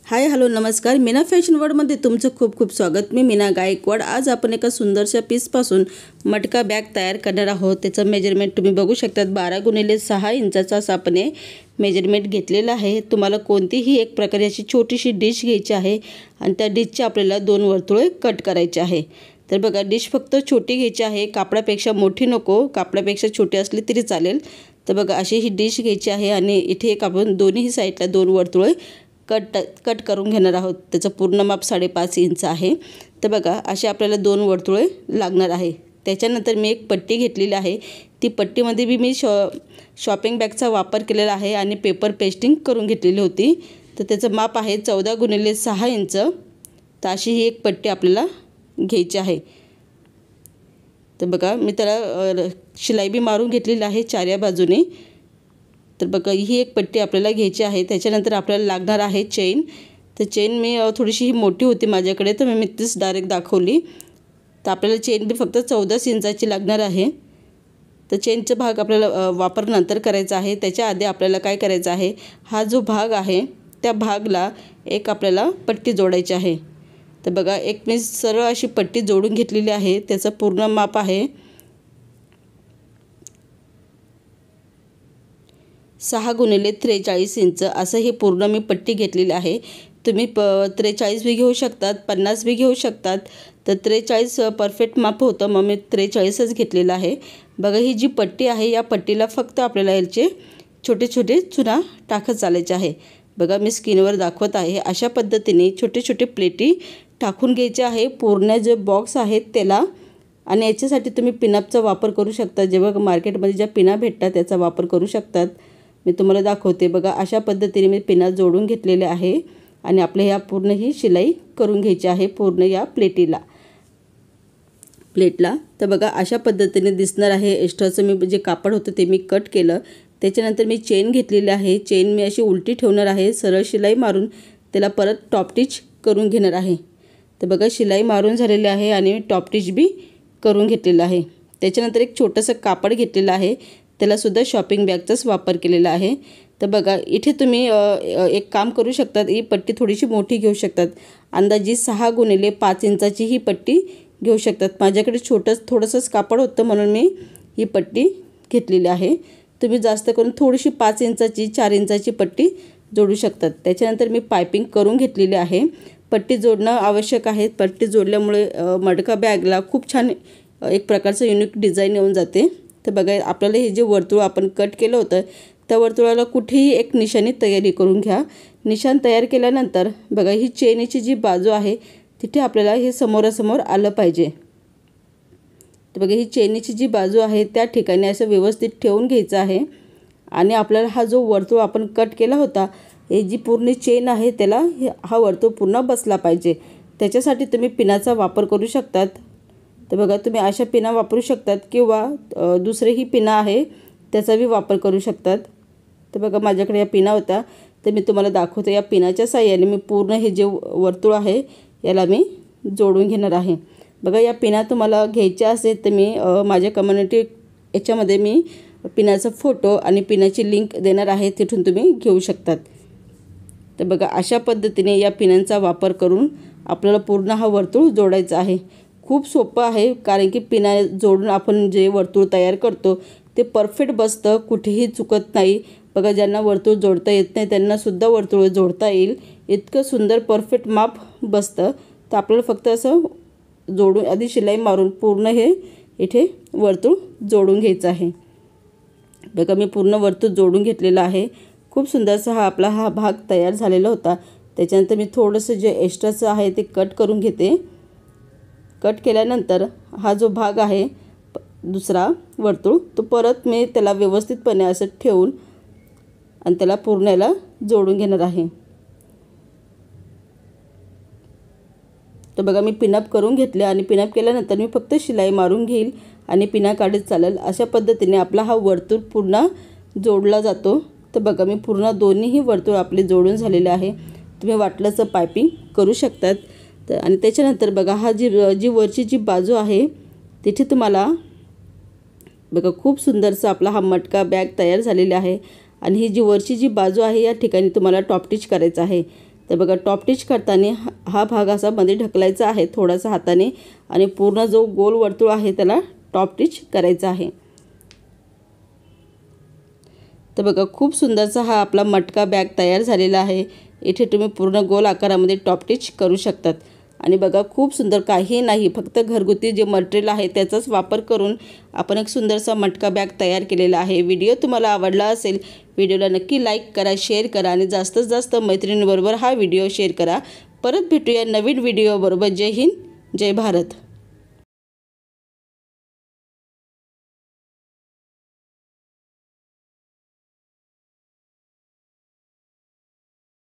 Hi hello नमस्कार। Meena fashion वर्ल्डमध्ये तुमचं खूप खूप स्वागत। मी मीना गायकवाड। आज आपण एका सुंदरशा पीसपासून मटका बॅग तयार करणार आहोत। त्याचं मेजरमेंट तुम्ही बघू शकतात। 12x6 इंचाचा आपण मेजरमेंट घेतलेला आहे। तुम्हाला कोणतीही एक प्रकारे अशी छोटीशी डिश घ्यायची आहे आणि त्या डिशचे आपल्याला 2 वर्तुळे कट करायचे आहे। तर बघा, डिश फक्त छोटी घ्यायची आहे, कापडापेक्षा मोठी नको, कापडापेक्षा छोटी असली तरी चालेल। तर बघा, अशी ही डिश घ्यायची आहे आणि इथे एक आपण दोन्ही साईडला 2 वर्तुळे कट करून घेणार आहोत। त्याचं पूर्ण माप 5.5 इंच आहे। तर बघा, असे आपल्याला 2 वर्तुळे लागणार आहे। त्याच्यानंतर मी एक पट्टी घेतलेली आहे। ती पट्टीमध्ये मी शॉपिंग बॅगचा वापर केलेला आहे आणि पेपर पेस्टिंग करून घेतलेली होती। तर त्याचं माप आहे 14x6 इंच। तर अशी ही एक पट्टी आपल्याला घ्यायची आहे। तर बघा, मी त्याला शिलाई बी मारून घेतलेली आहे चारही बाजूने। तर बघा, ही एक पट्टी आपल्याला घ्यायची आहे। त्याच्यानंतर आपल्याला लागणार आहे चेन। तर चेन मी थोडीशी ही मोठी होती माझ्याकडे, तर मी तीच डायरेक्ट दाखवली। तर आपल्याला चेन बी फक्त 14 इंचाची लागणार आहे। तर चेनचा भाग आपल्याला वापर नंतर करायचा आहे। त्याच्या आधी आपल्याला काय करायचं आहे, हा जो भाग आहे त्या भागला एक आपल्याला पट्टी जोडायची आहे। तर बघा, एक मी सरळ अशी पट्टी जोडून घेतलेली आहे। त्याचं पूर्ण माप आहे 6x43 इंच। असं हे पूर्ण मी पट्टी घेतलेली आहे। तुम्ही 43 बी घेऊ शकतात, 50 बी घेऊ शकतात। तर 43 परफेक्ट माप होतं, मग मी 43च घेतलेलं आहे। बघा, ही जी पट्टी आहे या पट्टीला फक्त आपल्याला याचे छोटे छोटे चुना टाकत चालायचे आहे। बघा, मी स्क्रीनवर दाखवत आहे। अशा पद्धतीने छोटे छोटे प्लेटी टाकून घ्यायचे आहे पूर्ण जे बॉक्स आहेत त्याला। आणि याच्यासाठी तुम्ही पिनअपचा वापर करू शकता। जेव्हा मार्केटमध्ये ज्या पिना भेटतात त्याचा वापर करू शकतात। मी तुम्हाला दाखवते। बघा, अशा पद्धतीने मी पिना जोडून घेतलेले आहे आणि आपल्या ह्या पूर्ण ही शिलाई करून घ्यायची आहे पूर्ण या प्लेटला। तर बघा, अशा पद्धतीने दिसणार आहे। एक्स्ट्राचं मी जे कापड होतं ते मी कट केलं। त्याच्यानंतर मी चेन घेतलेली आहे। चेन मी अशी उलटी ठेवणार आहे, सरळ शिलाई मारून त्याला परत टॉप टिच करून घेणार आहे। तर बघा, शिलाई मारून झालेली आहे आणि टॉप टिच बी करून घेतलेलं आहे। त्याच्यानंतर एक छोटंसं कापड घेतलेलं आहे, त्यालासुद्धा शॉपिंग बॅगचाच वापर केलेला आहे। तर बघा, इथे तुम्ही एक काम करू शकतात, ही पट्टी थोडीशी मोठी घेऊ शकतात। अंदाजे 6x5 इंचाची ही पट्टी घेऊ शकतात। माझ्याकडे थोडंसंच कापड होतं म्हणून मी ही पट्टी घेतलेली आहे। तुम्ही जास्त करून थोडीशी 5 इंचाची 4 इंचाची पट्टी जोडू शकतात। त्याच्यानंतर मी पायपिंग करून घेतलेली आहे। पट्टी जोडणं आवश्यक आहे। पट्टी जोडल्यामुळे मटका बॅगला खूप छान एक प्रकारचं युनिक डिझाईन येऊन जाते। तर बघा, आपल्याला हे जे वर्तुळ आपण कट केलं होतं त्या वर्तुळाला कुठेही एक निशाणी तयारी करून घ्या। निशाण तयार केल्यानंतर बघा, ही चेनीची जी बाजू आहे तिथे आपल्याला हे समोरासमोर आलं पाहिजे। तर बघा, ही चेनीची जी बाजू आहे त्या ठिकाणी असं व्यवस्थित ठेवून घ्यायचं आहे आणि आपल्याला हा जो वर्तुळ आपण कट केला होता, ही जी पूर्ण चेन आहे त्याला हा वर्तुळ पूर्ण बसला पाहिजे। त्याच्यासाठी तुम्ही पिनाचा वापर करू शकतात। तर बघा, तुम्ही अशा पिना वापरू शकतात किंवा दुसरेही पिना आहे त्याचा बी वापर करू शकतात। तर बघा, माझ्याकडे या पिना होत्या, तर मी तुम्हाला दाखवते। या पिनाच्या साहाय्याने मी पूर्ण हे जे वर्तुळ आहे याला मी जोडून घेणार आहे। बघा, या पिना तुम्हाला घ्यायच्या असेल तर मी माझ्या कम्युनिटी याच्यामध्ये मी पिनाचा फोटो आणि पिनाची लिंक देणार आहे, तिथून तुम्ही घेऊ शकतात। तर बघा, अशा पद्धतीने या पिनांचा वापर करून आपल्याला पूर्ण हा वर्तुळ जोडायचा आहे। खूप सोपं आहे, कारण की पिना जोडून आपण जे वर्तुळ तयार करतो ते परफेक्ट बसतं, कुठेही चुकत नाही। बघा, ज्यांना वर्तुळ जोडता येत नाही त्यांनासुद्धा वर्तुळ जोडता येईल, इतकं सुंदर परफेक्ट माप बसतं। तर आपल्याला फक्त असं जोडून आधी शिलाई मारून पूर्ण हे इथे वर्तुळ जोडून घ्यायचं आहे। बघा, मी पूर्ण वर्तुळ जोडून घेतलेलं आहे। खूप सुंदरसा हा भाग तयार झालेला होता। त्याच्यानंतर मी थोडंसं जे एक्स्ट्राचं आहे ते कट करून घेते। कट केल्यानंतर हा जो भाग आहे दुसरा वर्तुळ, तो परत मी त्याला व्यवस्थितपणे असं ठेवून आणि त्याला पूर्ण याला जोडून घेणार आहे। तर बघा, मी पिनअप करून घेतले आणि पिनअप केल्यानंतर मी फक्त शिलाई मारून घेईल आणि पिना काढत चालेल। अशा पद्धतीने आपला हा वर्तुळ पूर्ण जोडला जातो। तर बघा, मी पूर्ण दोन्हीही वर्तुळ आपले जोडून झालेले आहे। तुम्ही वाटलंच पायपिंग करू शकतात। तर आणि त्याच्यानंतर बघा, हा जी वरची जी बाजू आहे तिथे तुम्हाला बघा खूप सुंदरसा आपला हा मटका बॅग तयार झालेला आहे। आणि ही जी वरची जी बाजू आहे या ठिकाणी तुम्हाला टॉप टिच करायचं आहे। तर बघा टॉप टिच करताना हा भाग असा मध्ये ढकलायचा आहे थोडासा हाताने आणि पूर्ण जो गोल वर्तुळ आहे त्याला टॉप टिच करायचा आहे। तर बघा खूप सुंदरसा हा आपला मटका बॅग तयार झालेला आहे। इथे तुम्ही पूर्ण गोल आकारामध्ये टॉप टिच करू शकतात आणि बघा खूप सुंदर, काही नाही फक्त घरगुती जे मटेरियल आहे त्याचाच वापर करून आपण एक सुंदरसा मटका बॅग तयार केलेला आहे। व्हिडिओ तुम्हाला आवडला असेल, व्हिडिओला नक्की लाईक करा, शेअर करा आणि जास्तीत जास्त मैत्रिणींबरोबर हा व्हिडिओ शेअर करा। परत भेटूया नवीन व्हिडिओ बरोबर। जय हिंद, जय भारत।